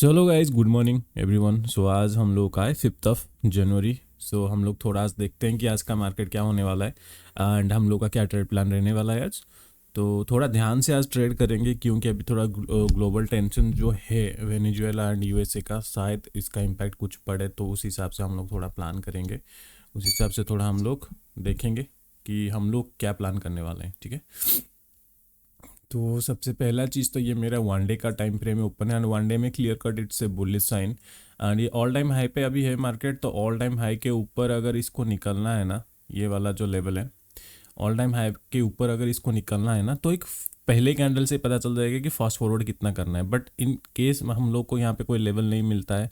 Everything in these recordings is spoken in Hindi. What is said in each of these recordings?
चलो गाइज, गुड मॉर्निंग एवरीवन। सो आज हम लोग का है 5 जनवरी। सो हम लोग थोड़ा आज देखते हैं कि आज का मार्केट क्या होने वाला है एंड हम लोग का क्या ट्रेड प्लान रहने वाला है आज। तो थोड़ा ध्यान से आज ट्रेड करेंगे क्योंकि अभी थोड़ा ग्लोबल टेंशन जो है वेनेजुएला एंड यूएसए का, शायद इसका इम्पैक्ट कुछ पड़े, तो उस हिसाब से हम लोग थोड़ा प्लान करेंगे। उस हिसाब से थोड़ा हम लोग देखेंगे कि हम लोग क्या प्लान करने वाले हैं। ठीक है, तो सबसे पहला चीज़ तो ये मेरा वन डे का टाइम फ्रेम है ओपन है एंड वन डे में clear cut it's a bullish sign and ये ऑल टाइम हाई पे अभी है मार्केट। तो ऑल टाइम हाई के ऊपर अगर इसको निकलना है ना, ये वाला जो लेवल है ऑल टाइम हाई के ऊपर अगर इसको निकलना है ना, तो एक पहले कैंडल से पता चल जाएगा कि फास्ट फॉरवर्ड कितना करना है। बट इन केस हम लोग को यहाँ पे कोई लेवल नहीं मिलता है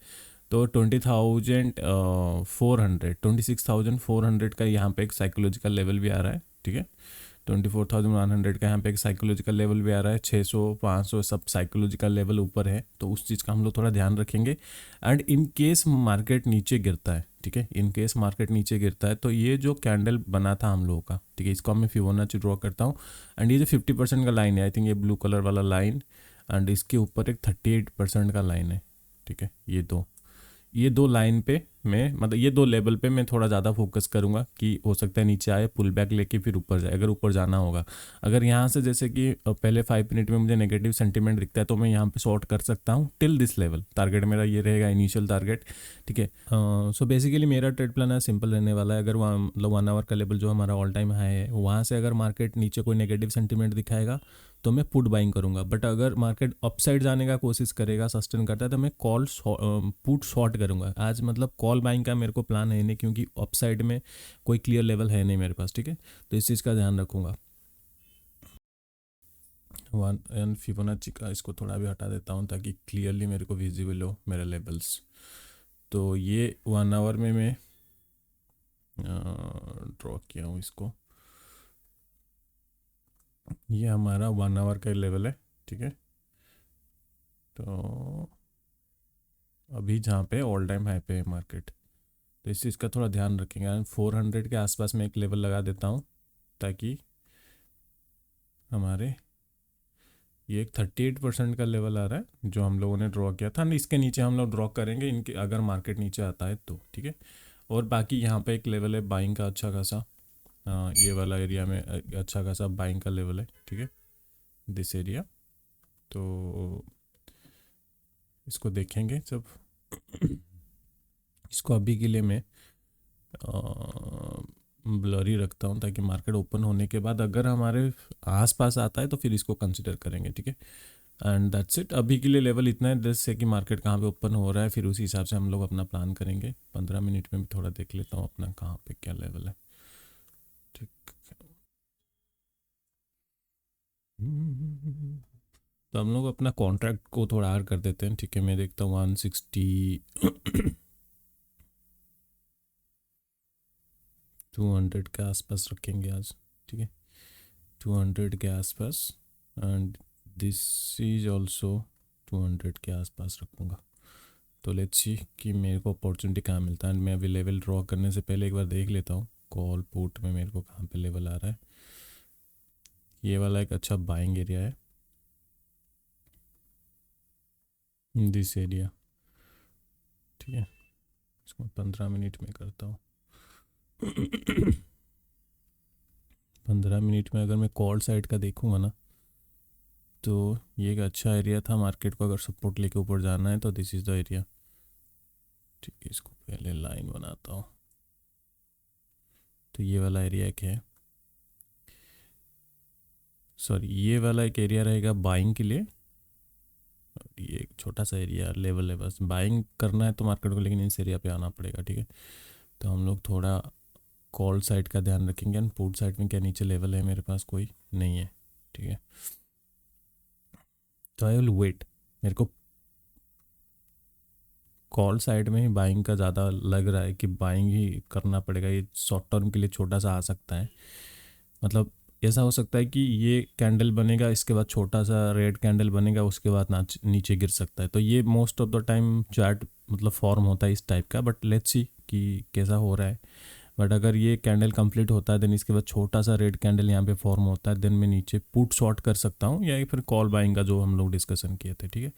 तो 26,400 का यहाँ पे एक साइकोलॉजिकल लेवल भी आ रहा है। ठीक है, 24,100 का यहाँ पे एक साइकोलॉजिकल लेवल भी आ रहा है। 600 500 सब साइकोलॉजिकल लेवल ऊपर है, तो उस चीज़ का हम लोग थोड़ा ध्यान रखेंगे। एंड इन केस मार्केट नीचे गिरता है, ठीक है, इन केस मार्केट नीचे गिरता है तो ये जो कैंडल बना था हम लोगों का, ठीक है, इसको मैं फिबोनाची ड्रॉ करता हूँ। एंड ये जो 50% का लाइन है, आई थिंक ये ब्लू कलर वाला लाइन, एंड इसके ऊपर एक 38% का लाइन है। ठीक है, ये दो लाइन पे मैं, मतलब ये दो लेवल पे मैं थोड़ा ज़्यादा फोकस करूँगा कि हो सकता है नीचे आए, पुल बैक लेके फिर ऊपर जाए, अगर ऊपर जाना होगा। अगर यहाँ से जैसे कि पहले 5 मिनट में मुझे नेगेटिव सेंटीमेंट दिखता है तो मैं यहाँ पे शॉर्ट कर सकता हूँ टिल दिस लेवल। टारगेट मेरा ये रहेगा, इनिशियल टारगेट। ठीक है, सो बेसिकली मेरा ट्रेड प्लान है सिंपल रहने वाला है। अगर वहाँ मतलब 1 आवर का लेवल जो हमारा ऑल टाइम हाई है, वहाँ से अगर मार्केट नीचे कोई नेगेटिव सेंटीमेंट दिखाएगा तो मैं पुट बाइंग करूँगा। बट अगर मार्केट अपसाइड जाने का कोशिश करेगा, सस्टेन करता है, तो मैं पुट शॉर्ट करूँगा। आज मतलब कॉल बाइंग का मेरे को प्लान है नहीं, क्योंकि अपसाइड में कोई क्लियर लेवल है नहीं मेरे पास। ठीक है, तो इस चीज़ का ध्यान रखूँगा। वन एंड फिबोनाची का इसको थोड़ा भी हटा देता हूँ ताकि क्लियरली मेरे को विजिबल हो मेरे लेवल्स। तो ये 1 आवर में मैं ड्रॉ किया हूँ इसको, ये हमारा 1 आवर का लेवल है। ठीक है, तो अभी जहाँ पे ऑल टाइम हाई पे है मार्केट, तो इस चीज़ का थोड़ा ध्यान रखेंगे। एंड 400 के आसपास में एक लेवल लगा देता हूँ ताकि हमारे ये एक 38% का लेवल आ रहा है जो हम लोगों ने ड्रॉ किया था, इसके नीचे हम लोग ड्रॉ करेंगे इनके, अगर मार्केट नीचे आता है तो। ठीक है, और बाकी यहाँ पे एक लेवल है बाइंग का अच्छा खासा, ये वाला एरिया में अच्छा खासा बाइंग का लेवल है। ठीक है, दिस एरिया, तो इसको देखेंगे जब इसको अभी के लिए मैं ब्लरी रखता हूँ ताकि मार्केट ओपन होने के बाद अगर हमारे आसपास आता है तो फिर इसको कंसिडर करेंगे। ठीक है, एंड दैट्स इट। अभी के लिए लेवल इतना है, जैसे कि मार्केट कहाँ पे ओपन हो रहा है, फिर उसी हिसाब से हम लोग अपना प्लान करेंगे। 15 मिनट में भी थोड़ा देख लेता हूँ अपना कहाँ पे क्या लेवल है। ठीक, तो हम लोग अपना कॉन्ट्रैक्ट को थोड़ा आर कर देते हैं। ठीक है, मैं देखता हूँ 160 200 के आसपास रखेंगे आज। ठीक है, 200 के आसपास, एंड दिस इज ऑल्सो 200 के आसपास रखूँगा। तो लेट्स सी कि मेरे को अपॉर्चुनिटी कहाँ मिलता है। मैं अभी लेवल ड्रॉ करने से पहले एक बार देख लेता हूँ कॉल पुट में मेरे को कहाँ पे लेवल आ रहा है। ये वाला एक अच्छा बाइंग एरिया है, दिस एरिया। ठीक है, इसको 15 मिनट में करता हूँ। 15 मिनट में अगर मैं कॉल साइड का देखूँगा ना, तो ये एक अच्छा एरिया था मार्केट को अगर सपोर्ट लेके ऊपर जाना है, तो दिस इज़ द एरिया। ठीक है, इसको पहले लाइन बनाता हूँ। तो ये वाला एरिया एक है, सॉरी ये वाला एक एरिया रहेगा बाइंग के लिए। ये एक छोटा सा एरिया लेवल है, बस बाइंग करना है तो मार्केट को, लेकिन इस एरिया पे आना पड़ेगा। ठीक है, तो हम लोग थोड़ा कॉल साइड का ध्यान रखेंगे। एंड पुट साइड में क्या नीचे लेवल है मेरे पास कोई नहीं है। ठीक है, तो आई विल वेट। मेरे को कॉल साइड में ही बाइंग का ज़्यादा लग रहा है कि बाइंग ही करना पड़ेगा। ये शॉर्ट टर्म के लिए छोटा सा आ सकता है, मतलब ऐसा हो सकता है कि ये कैंडल बनेगा, इसके बाद छोटा सा रेड कैंडल बनेगा, उसके बाद नीचे गिर सकता है। तो ये most of the time chart मतलब फॉर्म होता है इस टाइप का। बट लेट्स सी कि कैसा हो रहा है। बट अगर ये कैंडल कंप्लीट होता है देन इसके बाद छोटा सा रेड कैंडल यहाँ पे फॉर्म होता है, देन मैं नीचे पुट शॉर्ट कर सकता हूँ या फिर कॉल बाइंग का जो हम लोग डिस्कशन किए थे, ठीक है।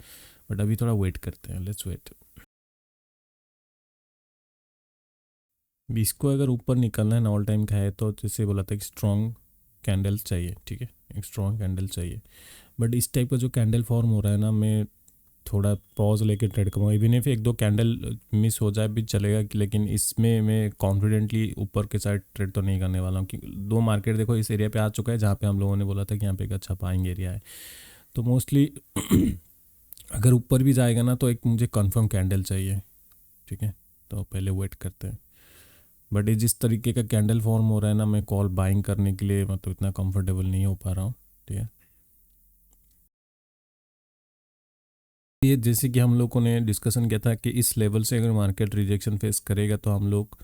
बट अभी थोड़ा वेट करते हैं, लेट्स वेट। इसको अगर ऊपर निकलना है ना ऑल टाइम का है तो जैसे बोला था, एक स्ट्रॉन्ग कैंडल चाहिए, ठीक है, एक स्ट्रॉन्ग कैंडल चाहिए। बट इस टाइप का जो कैंडल फॉर्म हो रहा है ना, मैं थोड़ा पॉज लेके ट्रेड करूँगा। इवन इफ एक दो कैंडल मिस हो जाए भी चलेगा, लेकिन इसमें मैं कॉन्फिडेंटली ऊपर के साइड ट्रेड तो नहीं करने वाला हूँ। क्योंकि दो मार्केट देखो इस एरिया पे आ चुका है जहाँ पे हम लोगों ने बोला था कि यहाँ पे एक अच्छा बाइंग एरिया है। तो मोस्टली अगर ऊपर भी जाएगा ना तो एक मुझे कंफर्म कैंडल चाहिए, ठीक है। तो पहले वेट करते हैं। बट ये जिस तरीके का कैंडल फॉर्म हो रहा है ना, मैं कॉल बाइंग करने के लिए मतलब इतना कंफर्टेबल नहीं हो पा रहा हूँ, ठीक है। ये जैसे कि हम लोगों ने डिस्कशन किया था कि इस लेवल से अगर मार्केट रिजेक्शन फेस करेगा तो हम लोग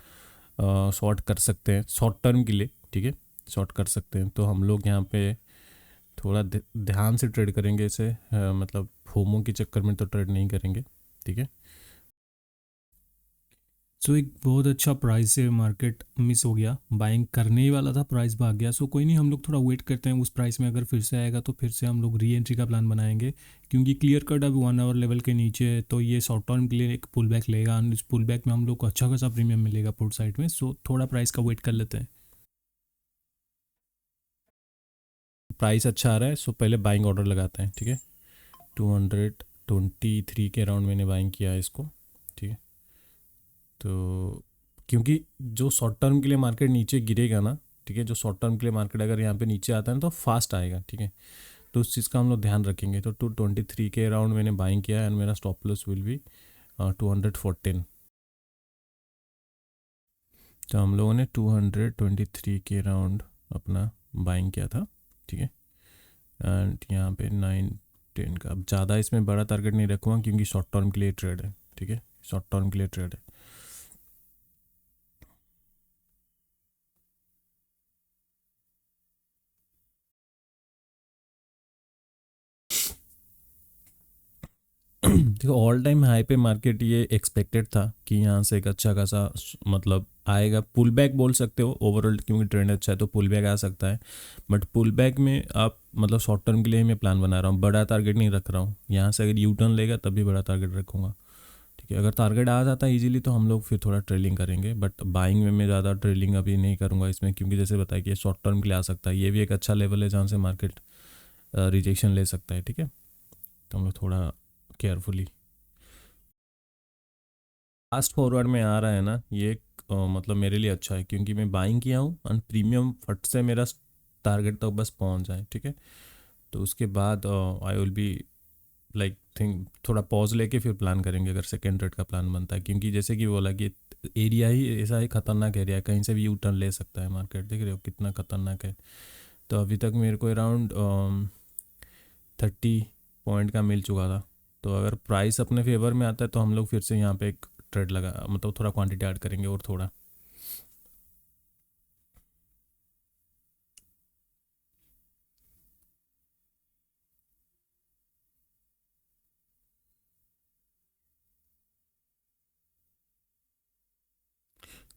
शॉर्ट कर सकते हैं शॉर्ट टर्म के लिए, ठीक है, शॉर्ट कर सकते हैं। तो हम लोग यहाँ पे थोड़ा ध्यान से ट्रेड करेंगे इसे, मतलब फोमो के चक्कर में तो ट्रेड नहीं करेंगे, ठीक है। सो एक बहुत अच्छा प्राइस से मार्केट मिस हो गया, बाइंग करने ही वाला था, प्राइस भाग गया। सो कोई नहीं, हम लोग थोड़ा वेट करते हैं, उस प्राइस में अगर फिर से आएगा तो फिर से हम लोग री एंट्री का प्लान बनाएंगे। क्योंकि क्लियर कट अब 1 आवर लेवल के नीचे है, तो ये शॉर्ट टर्म के लिए एक पुल बैक लेगा और इस पुल बैक में हम लोग को अच्छा खासा प्रीमियम मिलेगा पुट साइड में। सो थोड़ा प्राइस का वेट कर लेते हैं। प्राइस अच्छा आ रहा है, सो पहले बाइंग ऑर्डर लगाते हैं, ठीक है। 223 के अराउंड मैंने बाइंग किया है इसको, ठीक है। तो क्योंकि जो शॉर्ट टर्म के लिए मार्केट नीचे गिरेगा ना, ठीक है, जो शॉर्ट टर्म के लिए मार्केट अगर यहाँ पे नीचे आता है ना तो फास्ट आएगा, ठीक है। तो उस चीज़ का हम लोग ध्यान रखेंगे। तो 223 के अराउंड मैंने बाइंग किया है एंड मेरा स्टॉप लॉस विल बी 214। तो हम लोगों ने 223 के अराउंड अपना बाइंग किया था, ठीक है। एंड यहाँ पे 9-10 का, अब ज़्यादा इसमें बड़ा टारगेट नहीं रखूँगा क्योंकि शॉर्ट टर्म के लिए ट्रेड है, ठीक है, शॉर्ट टर्म के लिए ट्रेड है। देखो ऑल टाइम हाई पे मार्केट ये एक्सपेक्टेड था कि यहाँ से एक अच्छा खासा मतलब आएगा, पुल बैक बोल सकते हो ओवरऑल, क्योंकि ट्रेंड अच्छा है तो पुल बैक आ सकता है। बट पुल बैक में आप मतलब शॉर्ट टर्म के लिए ही मैं प्लान बना रहा हूँ, बड़ा टारगेट नहीं रख रहा हूँ। यहाँ से अगर यू टर्न लेगा तब भी बड़ा टारगेट रखूँगा, ठीक है। अगर टारगेट आ जाता है इजीली तो हम लोग फिर थोड़ा ट्रेलिंग करेंगे, बट बाइंग में मैं ज़्यादा ट्रेलिंग अभी नहीं करूँगा इसमें, क्योंकि जैसे बताया कि ये शॉर्ट टर्म के लिए आ सकता है। ये भी एक अच्छा लेवल है जहाँ से मार्केट रिजेक्शन ले सकता है, ठीक है। तो हम लोग थोड़ा केयरफुली, फास्ट फॉरवर्ड में आ रहा है ना ये, मतलब मेरे लिए अच्छा है क्योंकि मैं बाइंग किया हूँ और प्रीमियम फट से मेरा टारगेट तक बस पहुँच जाए, ठीक है। तो उसके बाद आई विल बी लाइक थिंक थोड़ा पॉज लेके फिर प्लान करेंगे अगर सेकेंड ट्रेड का प्लान बनता है। क्योंकि जैसे कि बोला कि एरिया ही ऐसा ही खतरनाक एरिया है, कहीं से भी यू टर्न ले सकता है मार्केट, देख रहे हो कितना खतरनाक है। तो अभी तक मेरे को अराउंड 30 पॉइंट का मिल चुका था। तो अगर प्राइस अपने फेवर में आता है तो हम लोग फिर से यहाँ पे एक ट्रेड लगा, मतलब थोड़ा क्वांटिटी ऐड करेंगे और थोड़ा।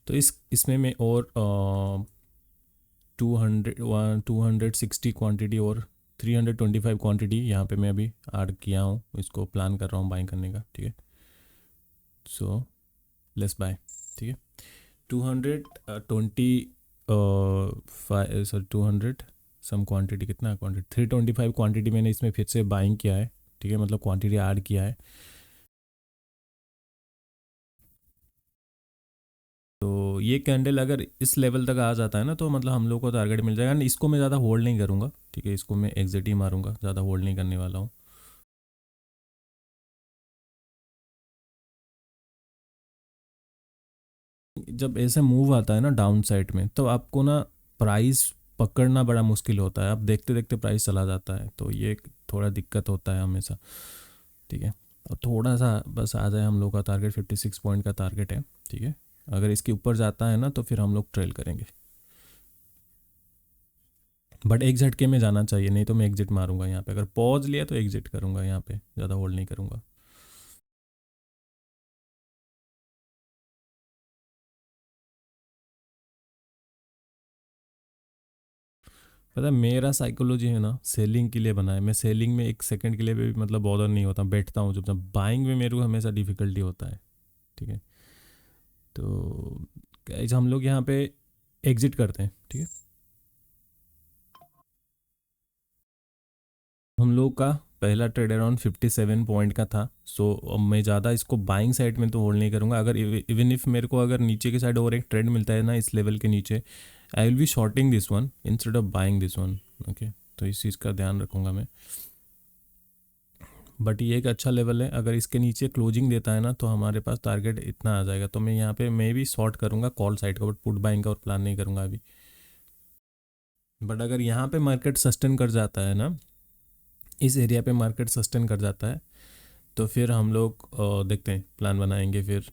तो इसमें मैं और 260 क्वांटिटी और 325 क्वांटिटी यहाँ पे मैं अभी ऐड किया हूँ, इसको प्लान कर रहा हूँ बाइंग करने का, ठीक है। सो लेट्स बाय, ठीक है। 225 सर 200 सम क्वांटिटी, कितना क्वांटिटी, 325 क्वांटिटी मैंने इसमें फिर से बाइंग किया है, ठीक है, मतलब क्वांटिटी ऐड किया है। तो ये कैंडल अगर इस लेवल तक आ जाता है ना तो मतलब हम लोग को टारगेट मिल जाएगा। इसको मैं ज़्यादा होल्ड नहीं करूँगा, ठीक है, इसको मैं एग्जिट ही मारूंगा, ज़्यादा होल्ड नहीं करने वाला हूँ। जब ऐसे मूव आता है ना डाउन साइड में तो आपको ना प्राइस पकड़ना बड़ा मुश्किल होता है, आप देखते देखते प्राइस चला जाता है, तो ये थोड़ा दिक्कत होता है हमेशा, ठीक है। और थोड़ा सा बस आ जाए, हम लोग का टारगेट 56 पॉइंट का टारगेट है, ठीक है। अगर इसके ऊपर जाता है ना तो फिर हम लोग ट्रेल करेंगे, बट एक झटके में जाना चाहिए, नहीं तो मैं एग्जिट मारूंगा यहाँ पे। अगर पॉज लिया तो एग्जिट करूंगा यहाँ पे, ज़्यादा होल्ड नहीं करूंगा। पता है मेरा साइकोलॉजी है ना सेलिंग के लिए बना है। मैं सेलिंग में एक सेकंड के लिए भी मतलब बॉदर नहीं होता, बैठता हूँ चुपचाप। बाइंग में मेरे को हमेशा डिफिकल्टी होता है, ठीक है। तो गाइस हम लोग यहाँ पे एग्जिट करते हैं, ठीक है। हम लोग का पहला ट्रेड अराउंड 57 पॉइंट का था। सो अब मैं ज़्यादा इसको बाइंग साइड में तो होल्ड नहीं करूँगा। अगर इवन इफ मेरे को अगर नीचे की साइड और एक ट्रेड मिलता है ना इस लेवल के नीचे, I will be shorting this one instead of buying this one, okay. तो इस चीज़ का ध्यान रखूँगा मैं। बट ये एक अच्छा लेवल है, अगर इसके नीचे क्लोजिंग देता है ना तो हमारे पास टारगेट इतना आ जाएगा। तो मैं यहाँ पे मैं भी शॉर्ट करूँगा कॉल साइड का, बट पुट बाइंग का और प्लान नहीं करूँगा अभी। बट अगर यहाँ पे मार्केट सस्टेन कर जाता है ना, इस एरिया पे मार्केट सस्टेन कर जाता है, तो फिर हम लोग देखते हैं, प्लान बनाएंगे फिर,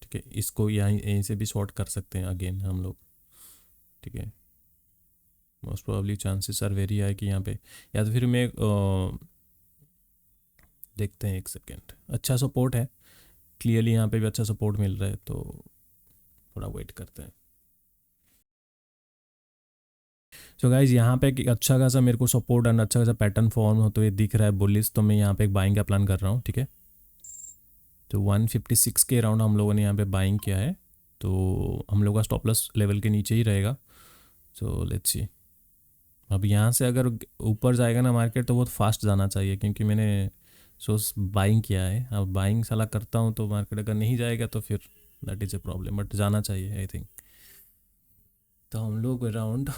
ठीक है। इसको यहीं से भी शॉर्ट कर सकते हैं अगेन हम लोग, ठीक है। Most probably chances are very high कि यहाँ पे, या तो फिर मैं देखते हैं एक सेकेंड। अच्छा सपोर्ट है क्लियरली, यहाँ पे भी अच्छा सपोर्ट मिल रहा है, तो थोड़ा वेट करते हैं। सो गाइज यहाँ पे एक अच्छा खासा मेरे को सपोर्ट एंड अच्छा खासा पैटर्न फॉर्म हो तो ये दिख रहा है बुलिश, तो मैं यहाँ पे एक बाइंग का प्लान कर रहा हूँ, ठीक है। तो 156 के अराउंड हम लोगों ने यहाँ पे बाइंग किया है, तो हम लोग का स्टॉप लॉस लेवल के नीचे ही रहेगा। सो लेट्स सी, अब यहाँ से अगर ऊपर जाएगा ना मार्केट तो बहुत फास्ट जाना चाहिए, क्योंकि मैंने सोच बाइंग किया है। अब बाइंग साला करता हूँ तो मार्केट अगर नहीं जाएगा तो फिर that is a problem, but जाना चाहिए आई थिंक। तो हम लोग अराउंड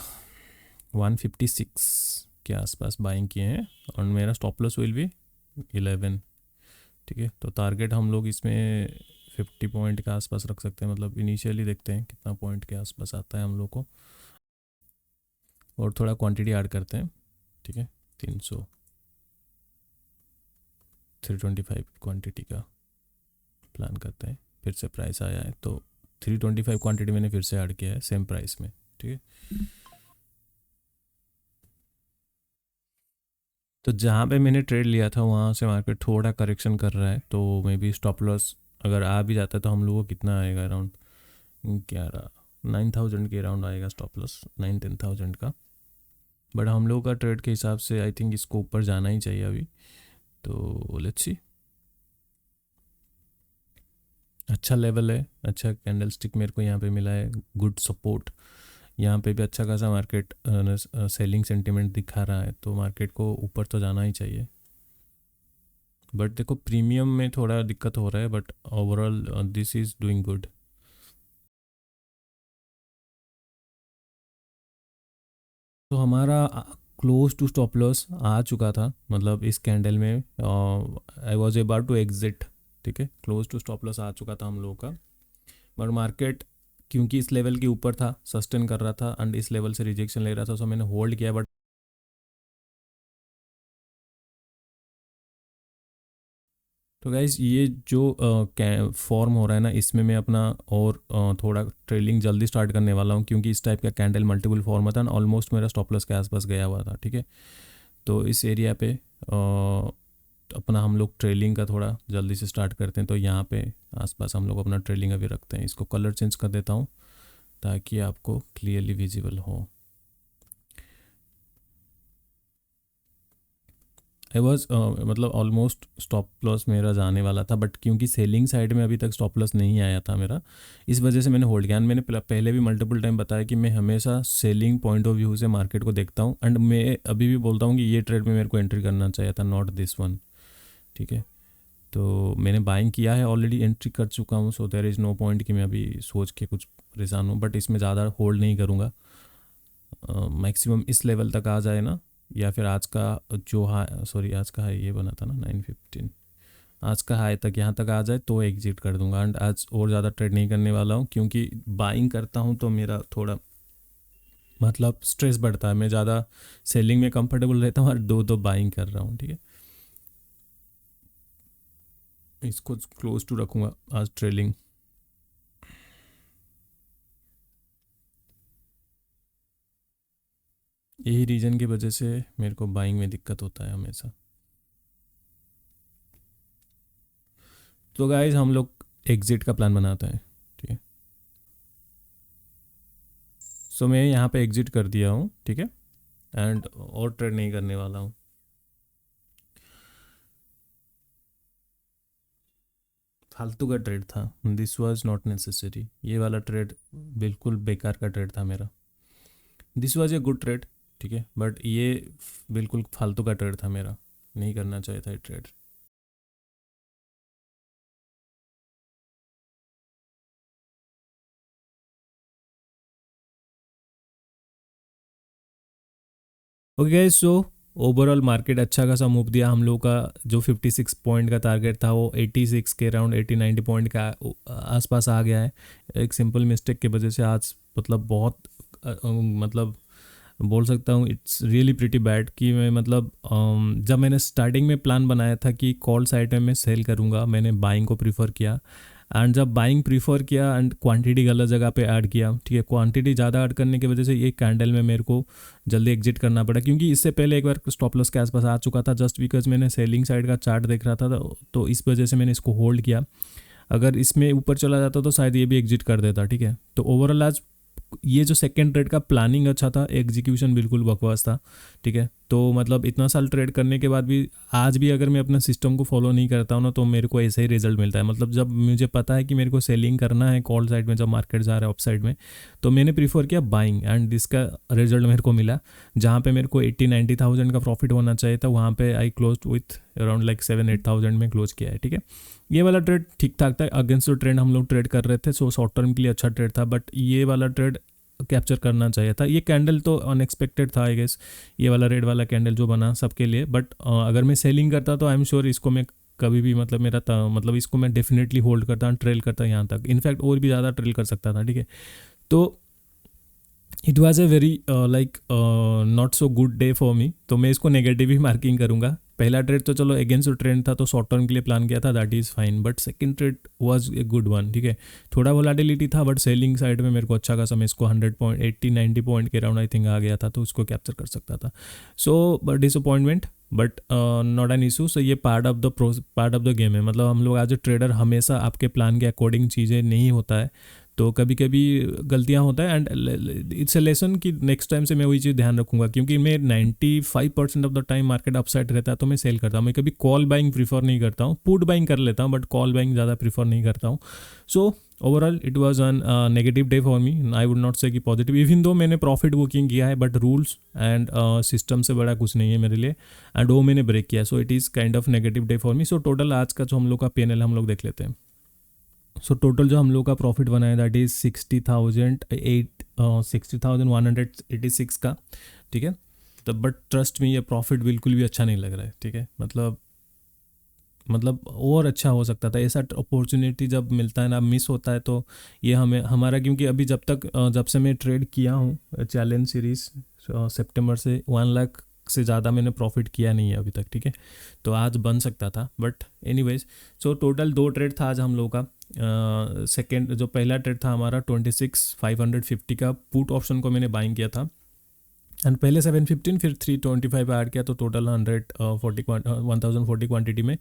156 के आसपास बाइंग किए हैं और मेरा स्टॉप लॉस विल भी 11, ठीक है। तो टारगेट हम लोग इसमें 50 पॉइंट के आसपास रख सकते हैं, मतलब इनिशियली देखते हैं कितना पॉइंट के आसपास आता है हम लोग को, और थोड़ा क्वांटिटी ऐड करते हैं, ठीक है। 325 क्वांटिटी का प्लान करते हैं। फिर से प्राइस आया है तो 325 क्वांटिटी मैंने फिर से ऐड किया है सेम प्राइस में, ठीक है। तो जहाँ पे मैंने ट्रेड लिया था वहाँ से मार्केट थोड़ा करेक्शन कर रहा है, तो मे बी स्टॉप लॉस अगर आ भी जाता है तो हम लोगों को कितना आएगा, अराउंड 9,000 के अराउंड आएगा स्टॉप लॉस, 9-10,000 का। बट हम लोगों का ट्रेड के हिसाब से आई थिंक इसको ऊपर जाना ही चाहिए अभी, तो लेट्स सी। अच्छा लेवल है, अच्छा कैंडल स्टिक मेरे को यहाँ पे मिला है, गुड सपोर्ट। यहाँ पे भी अच्छा खासा मार्केट सेलिंग सेंटिमेंट दिखा रहा है, तो मार्केट को ऊपर तो जाना ही चाहिए। बट देखो प्रीमियम में थोड़ा दिक्कत हो रहा है, but overall this is doing good. तो हमारा क्लोज टू स्टॉप लॉस आ चुका था, मतलब इस कैंडल में I was about to exit, ठीक है। क्लोज टू स्टॉप लॉस आ चुका था हम लोगों का, बट मार्केट क्योंकि इस लेवल के ऊपर था, सस्टेन कर रहा था एंड इस लेवल से रिजेक्शन ले रहा था, सो मैंने होल्ड किया। बट तो गाइज ये जो फॉर्म हो रहा है ना, इसमें मैं अपना और थोड़ा ट्रेलिंग जल्दी स्टार्ट करने वाला हूँ, क्योंकि इस टाइप का कैंडल मल्टीपल फॉर्म था, ऑलमोस्ट मेरा स्टॉप लॉस के आसपास गया हुआ था, ठीक है। तो इस एरिया पे अपना हम लोग ट्रेलिंग का थोड़ा जल्दी से स्टार्ट करते हैं। तो यहाँ पे आसपास हम लोग अपना ट्रेलिंग अभी रखते हैं। इसको कलर चेंज कर देता हूँ ताकि आपको क्लियरली विजिबल हो। आई वॉज मतलब ऑलमोस्ट स्टॉप लॉस मेरा जाने वाला था, बट क्योंकि सेलिंग साइड में अभी तक स्टॉप लॉस नहीं आया था मेरा, इस वजह से मैंने होल्ड किया। मैंने पहले भी मल्टीपल टाइम बताया कि मैं हमेशा सेलिंग पॉइंट ऑफ व्यू से मार्केट को देखता हूँ, एंड मैं अभी भी बोलता हूँ कि ये ट्रेड में मेरे को एंट्री करना चाहिए था, नॉट दिस वन, ठीक है। तो मैंने बाइंग किया है ऑलरेडी, एंट्री कर चुका हूँ, so there is no point कि मैं अभी सोच के कुछ परेशान हूँ। बट इसमें ज़्यादा होल्ड नहीं करूँगा, मैक्सिमम इस लेवल तक आ जाए ना, या फिर आज का जो हाई, सॉरी आज का हाई ये बना था ना 915, आज का हाई तक यहाँ तक आ जाए तो एग्जिट कर दूंगा। एंड आज और ज़्यादा ट्रेड नहीं करने वाला हूँ, क्योंकि बाइंग करता हूँ तो मेरा थोड़ा मतलब स्ट्रेस बढ़ता है। मैं ज़्यादा सेलिंग में कंफर्टेबल रहता हूँ और दो बाइंग कर रहा हूँ, ठीक है। इसको क्लोज टू रखूँगा आज ट्रेलिंग। यही रीज़न की वजह से मेरे को बाइंग में दिक्कत होता है हमेशा। तो गाइज हम लोग एग्जिट का प्लान बनाते हैं, ठीक है। सो मैं यहाँ पे एग्जिट कर दिया हूँ, ठीक है। एंड और ट्रेड नहीं करने वाला हूँ। फालतू का ट्रेड था, दिस वाज नॉट नेसेसरी। ये वाला ट्रेड बिल्कुल बेकार का ट्रेड था मेरा। This was a good trade, ठीक है, बट ये बिल्कुल फालतू का ट्रेड था मेरा, नहीं करना चाहिए था ये trade. Okay guys, so overall market अच्छा खासा मूव दिया हम लोग का। जो 56 पॉइंट का टारगेट था वो 86 के अराउंड 80-90 पॉइंट का आसपास आ गया है। एक सिंपल मिस्टेक की वजह से आज मतलब बहुत मतलब बोल सकता हूँ इट्स रियली प्रिटी बैड कि मैं मतलब जब मैंने स्टार्टिंग में प्लान बनाया था कि कॉल साइड में मैं सेल करूँगा, मैंने बाइंग को प्रीफर किया। एंड जब बाइंग प्रीफर किया एंड क्वांटिटी गलत जगह पे ऐड किया, ठीक है, क्वांटिटी ज़्यादा ऐड करने की वजह से ये कैंडल में मेरे को जल्दी एग्जिट करना पड़ा, क्योंकि इससे पहले एक बार स्टॉप लॉस के आसपास आ चुका था, जस्ट बिकॉज मैंने सेलिंग साइड का चार्ट देख रहा था, तो इस वजह से मैंने इसको होल्ड किया। अगर इसमें ऊपर चला जाता तो शायद ये भी एग्जिट कर देता, ठीक है। तो ओवरऑल आज ये जो सेकेंड ट्रेड का प्लानिंग अच्छा था, एग्जीक्यूशन बिल्कुल बकवास था, ठीक है। तो मतलब इतना साल ट्रेड करने के बाद भी आज भी अगर मैं अपना सिस्टम को फॉलो नहीं करता हूँ ना, तो मेरे को ऐसा ही रिजल्ट मिलता है। मतलब जब मुझे पता है कि मेरे को सेलिंग करना है कॉल साइड में, जब मार्केट जा रहा है अप साइड में, तो मैंने प्रीफर किया बाइंग, एंड इसका रिजल्ट मेरे को मिला। जहाँ पे मेरे को 80-90 थाउजेंड का प्रॉफिट होना चाहिए था, वहाँ पे आई close with around like 7-8 thousand में क्लोज किया है, ठीक है। ये वाला ट्रेड ठीक ठाक था, अगेंस्ट जो ट्रेंड हम लोग ट्रेड कर रहे थे, सो शॉर्ट टर्म के लिए अच्छा ट्रेड था, बट ये वाला ट्रेड कैप्चर करना चाहिए था। ये कैंडल तो अनएक्सपेक्टेड था आई गेस, ये वाला रेड वाला कैंडल जो बना सबके लिए, बट अगर मैं सेलिंग करता तो आई एम श्योर इसको मैं कभी भी मतलब मतलब इसको मैं डेफिनेटली होल्ड करता, ट्रेल करता यहाँ तक, इनफैक्ट और भी ज़्यादा ट्रेल कर सकता था, ठीक है। तो it was a very like not so good day for me, तो मैं इसको नेगेटिव ही मार्किंग करूँगा। पहला ट्रेड तो चलो अगेंस्ट ट्रेंड था, तो शॉर्ट टर्म के लिए प्लान किया था, that is fine, but second trade was a good one, ठीक है। थोड़ा वोलेटिलिटी था, बट सेलिंग साइड में मेरे को अच्छा खासा, मैं इसको 100 पॉइंट 80-90 पॉइंट के अराउंड आई थिंक आ गया था, तो उसको कैप्चर कर सकता था। So disappointment, but not an issue. So ये पार्ट ऑफ द गेम है। मतलब हम लोग एज ए ट्रेडर हमेशा आपके प्लान के अकॉर्डिंग चीज़ें नहीं होता है, तो कभी कभी गलतियां होता है, एंड इट्स ए लेसन कि नेक्स्ट टाइम से मैं वही चीज़ ध्यान रखूंगा, क्योंकि मैं 95% of the time market upside रहता है तो मैं सेल करता हूँ। मैं कभी कॉल बाइंग प्रीफर नहीं करता हूँ, पुट बाइंग कर लेता हूँ, बट कॉल बाइंग ज़्यादा प्रीफर नहीं करता हूँ। So overall it was an negative day for me, I would not से कि पॉजिटिव, इवन दो मैंने प्रॉफिट बुकिंग किया है, बट रूल्स एंड सिस्टम से बड़ा कुछ नहीं है मेरे लिए, एंड वो मैंने ब्रेक किया, so it is kind of negative day for me. So total आज का जो हम लोग का PNL हम लोग देख लेते हैं। सो टोटल जो हम लोग का प्रॉफिट बना है दैट इज़ 60,186 का, ठीक है। तो बट ट्रस्ट में ये प्रॉफिट बिल्कुल भी अच्छा नहीं लग रहा है, ठीक है। मतलब और अच्छा हो सकता था। ऐसा अपॉर्चुनिटी जब मिलता है ना, मिस होता है, तो ये हमें हमारा, क्योंकि अभी जब से मैं ट्रेड किया हूँ चैलेंज सीरीज़ सितंबर से 1 लाख से ज़्यादा मैंने प्रॉफिट किया नहीं है अभी तक, ठीक है। तो आज बन सकता था, but anyways. So total 2 trade था आज हम लोग का। सेकेंड जो पहला ट्रेड था हमारा 26,550 का पुट ऑप्शन को मैंने बाइंग किया था, एंड पहले 715 फिर 325 ऐड किया, तो टोटल 1040 क्वांटिटी में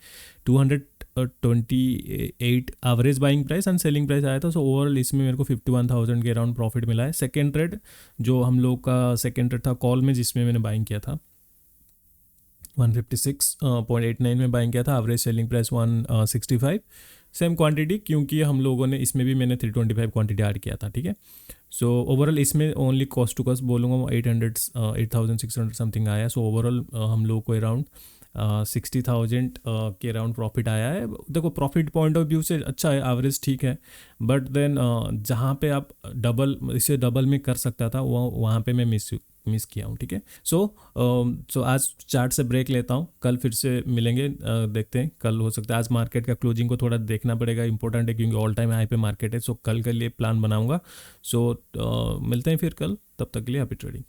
228 average buying price and selling price आया था। सो ओवरऑल इसमें मेरे को 51,000 के अराउंड प्रॉफिट मिला है। सेकेंड ट्रेड जो हम लोग का सेकेंड ट्रेड था कॉल में, जिसमें मैंने बाइंग किया था 156.89 में बाइंग किया था, average selling price 165, same quantity, क्योंकि हम लोगों ने इसमें भी मैंने 325 क्वांटिटी ऐड किया था, ठीक है। सो ओवरऑल इसमें ओनली कॉस्ट टू कॉस्ट बोलूँगा 8,600 समथिंग आया। सो ओवरऑल हम लोग को अराउंड 60,000 के अराउंड प्रॉफिट आया है। देखो प्रॉफिट पॉइंट ऑफ व्यू से अच्छा है, एवरेज ठीक है, बट देन जहाँ पे आप इसे डबल में कर सकता था वहाँ पे मैं मिस किया हूँ, ठीक है। सो आज चार्ट से ब्रेक लेता हूँ, कल फिर से मिलेंगे, देखते हैं कल हो सकता है। आज मार्केट का क्लोजिंग को थोड़ा देखना पड़ेगा, इंपॉर्टेंट है, क्योंकि ऑल टाइम हाई पे मार्केट है। सो कल के लिए प्लान बनाऊंगा। सो मिलते हैं फिर कल, तब तक के लिए हैप्पी ट्रेडिंग।